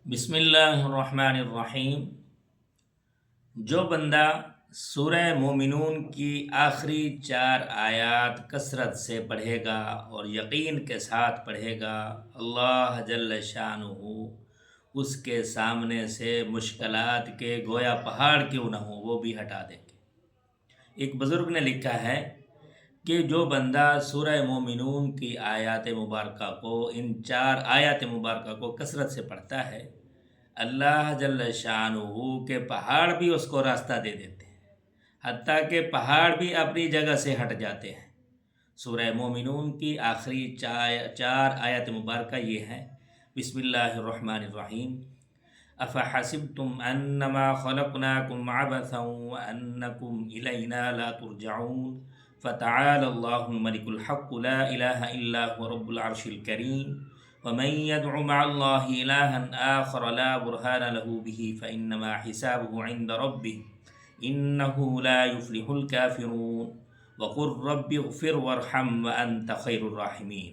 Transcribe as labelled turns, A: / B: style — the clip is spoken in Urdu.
A: بسم اللہ الرحمن الرحیم۔ جو بندہ سورہ مومنون کی آخری 4 آیات کثرت سے پڑھے گا اور یقین کے ساتھ پڑھے گا، اللہ جل شانہ اس کے سامنے سے مشکلات کے گویا پہاڑ کیوں نہ ہو وہ بھی ہٹا دیں گے۔ ایک بزرگ نے لکھا ہے کہ جو بندہ سورہ مومنون کی آیات مبارکہ کو، ان 4 آیات مبارکہ کو کثرت سے پڑھتا ہے، اللہ جل شانہ کے پہاڑ بھی اس کو راستہ دے دیتے ہیں، حتیٰ کہ پہاڑ بھی اپنی جگہ سے ہٹ جاتے ہیں۔ سورہ مومنون کی آخری 4 آیات مبارکہ یہ ہیں۔ بسم اللہ الرحمن الرحیم۔ افحسبتم انما خلقناکم عبثا وانکم الینا لا ترجعون فتعالى الله الملك الحق لا اله الا هو رب العرش الكريم ومن يدع مع الله إلها آخر لا برهان له به فإنما حسابه عند ربه إنه لا يفلح الكافرون وقل رب اغفر وارحم وأنت خير الراحمين۔